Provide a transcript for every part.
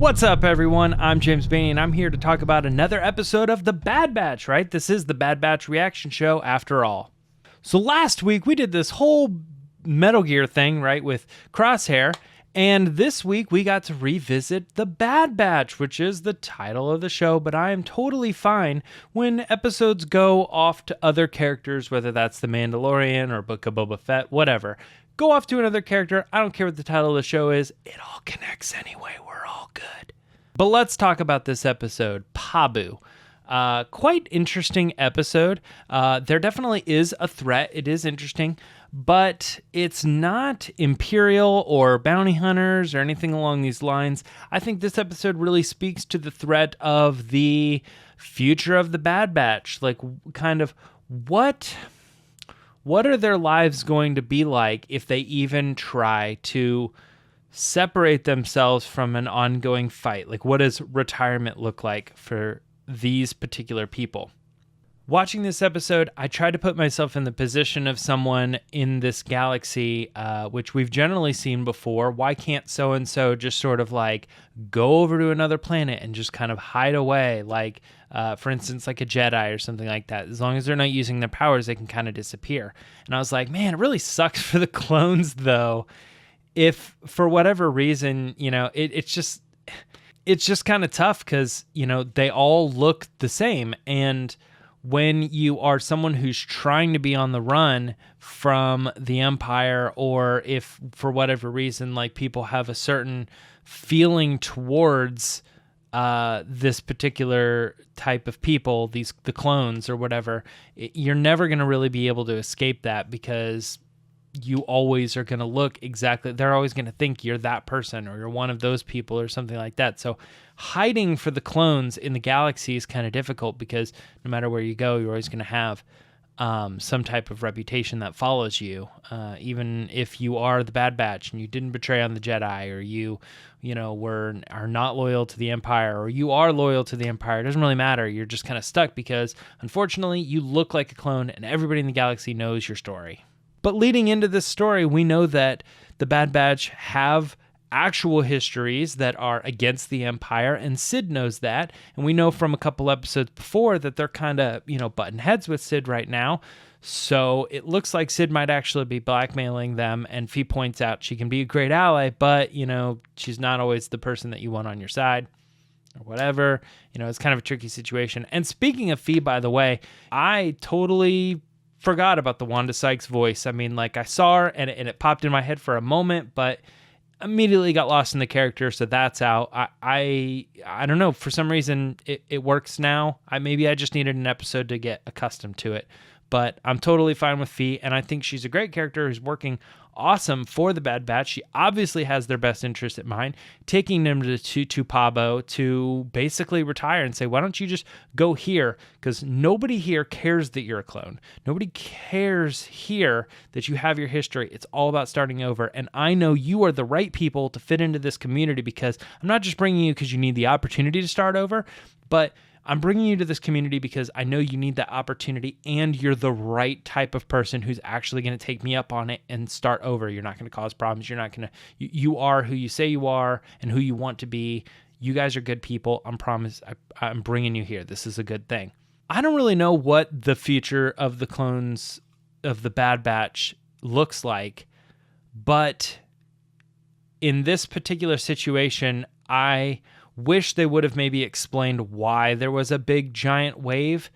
What's up, everyone? I'm James Baney, and I'm here to talk about another episode of The Bad Batch, right? This is the Bad Batch reaction show, after all. So last week, we did this whole Metal Gear thing, right, with Crosshair, and this week, we got to revisit The Bad Batch, which is the title of the show, but I am totally fine when episodes go off to other characters, whether that's The Mandalorian or Book of Boba Fett, whatever. Go off to another character. I don't care what the title of the show is. It all connects anyway. We're all good. But let's talk about this episode, Pabu. Quite interesting episode. There definitely is a threat. It is interesting, but it's not Imperial or bounty hunters or anything along these lines. I think this episode really speaks to the threat of the future of the Bad Batch. Like, kind of what are their lives going to be like if they even try to separate themselves from an ongoing fight? Like, what does retirement look like for these particular people? Watching this episode, I tried to put myself in the position of someone in this galaxy, which we've generally seen before. Why can't so-and-so just sort of like go over to another planet and just kind of hide away? Like, for instance, like a Jedi or something like that. As long as they're not using their powers, they can kind of disappear. And I was like, man, it really sucks for the clones, though. If for whatever reason, you know, it's just kind of tough because, you know, they all look the same. And when you are someone who's trying to be on the run from the Empire, or if for whatever reason, like, people have a certain feeling towards this particular type of people, the clones or whatever, you're never going to really be able to escape that, because you always are going to look exactly, they're always going to think you're that person or you're one of those people or something like that. So hiding for the clones in the galaxy is kind of difficult, because no matter where you go, you're always going to have some type of reputation that follows you. Even if you are the Bad Batch and you didn't betray on the Jedi, or you know, are not loyal to the Empire, or you are loyal to the Empire, it doesn't really matter. You're just kind of stuck because, unfortunately, you look like a clone and everybody in the galaxy knows your story. But leading into this story, we know that the Bad Batch have actual histories that are against the Empire, and Sid knows that. And we know from a couple episodes before that they're kind of, you know, butting heads with Sid right now. So it looks like Sid might actually be blackmailing them, and Phee points out she can be a great ally, but, you know, she's not always the person that you want on your side, or whatever. You know, it's kind of a tricky situation. And speaking of Phee, by the way, I totally forgot about the Wanda Sykes voice. I mean, like, I saw her and it popped in my head for a moment, but immediately got lost in the character, so that's out. I don't know, for some reason it works now. Maybe I just needed an episode to get accustomed to it, but I'm totally fine with Phee, and I think she's a great character who's working awesome for the Bad Batch. She obviously has their best interest at mind, taking them to Pabu to basically retire and say, why don't you just go here? Because nobody here cares that you're a clone. Nobody cares here that you have your history. It's all about starting over. And I know you are the right people to fit into this community, because I'm not just bringing you because you need the opportunity to start over, but I'm bringing you to this community because I know you need that opportunity, and you're the right type of person who's actually going to take me up on it and start over. You're not going to cause problems. You're not going to, you are who you say you are and who you want to be. You guys are good people. I'm bringing you here. This is a good thing. I don't really know what the future of the clones of the Bad Batch looks like, but in this particular situation, I wish they would have maybe explained why there was a big giant wave.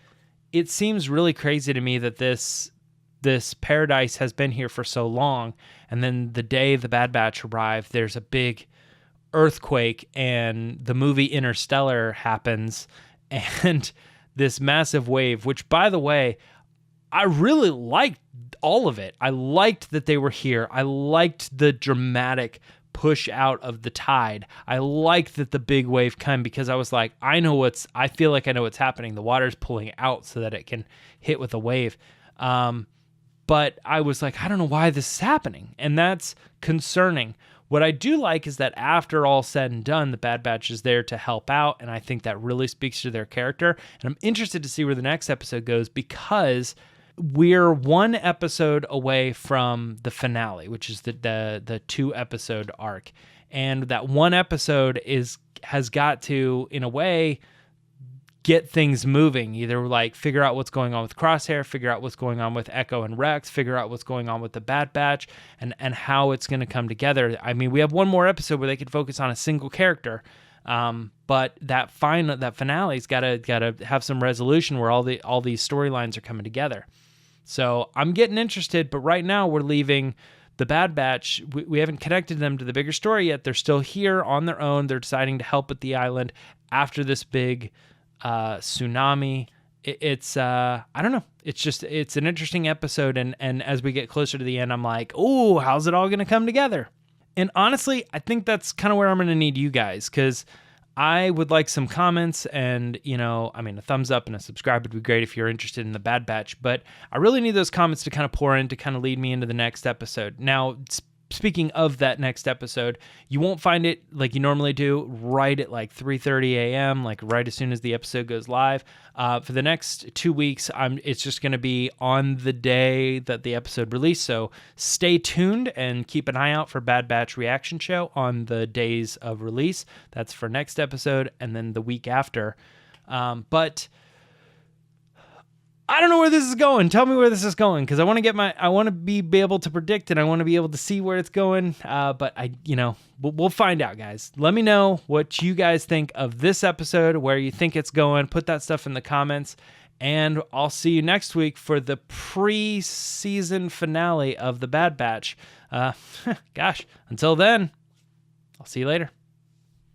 It seems really crazy to me that this paradise has been here for so long, and then the day the Bad Batch arrived, there's a big earthquake, and the movie Interstellar happens, and this massive wave, which, by the way, I really liked all of it. I liked that they were here. I liked the dramatic push out of the tide. I liked that the big wave came, because I was like, I feel like I know what's happening. The water's pulling out so that it can hit with a wave. But I was like, I don't know why this is happening. And that's concerning. What I do like is that after all said and done, the Bad Batch is there to help out. And I think that really speaks to their character. And I'm interested to see where the next episode goes, because we're one episode away from the finale, which is the 2-episode arc. and that one episode has got to, in a way, get things moving, either like figure out what's going on with Crosshair, figure out what's going on with Echo and Rex, figure out what's going on with the Bad Batch, and how it's going to come together. I mean, we have one more episode where they could focus on a single character, but that finale's got to have some resolution where all these storylines are coming together. So I'm getting interested, but right now we're leaving the Bad Batch. We haven't connected them to the bigger story yet. They're still here on their own. They're deciding to help at the island after this big tsunami. It's I don't know. It's an interesting episode, and as we get closer to the end, I'm like, oh, how's it all going to come together? And honestly, I think that's kind of where I'm going to need you guys, because I would like some comments, and I mean, a thumbs up and a subscribe would be great if you're interested in the Bad Batch, but I really need those comments to kind of pour in, to kind of lead me into the next episode. Now, speaking of that next episode, you won't find it like you normally do right at like 3:30 a.m., like right as soon as the episode goes live. For the next 2 weeks, it's just going to be on the day that the episode released. So stay tuned and keep an eye out for Bad Batch Reaction Show on the days of release. That's for next episode and then the week after. But I don't know where this is going. Tell me where this is going, because I want to be able to predict, and I want to be able to see where it's going. But we'll find out, guys. Let me know what you guys think of this episode, where you think it's going. Put that stuff in the comments, and I'll see you next week for the pre-season finale of the Bad Batch. Gosh, until then, I'll see you later.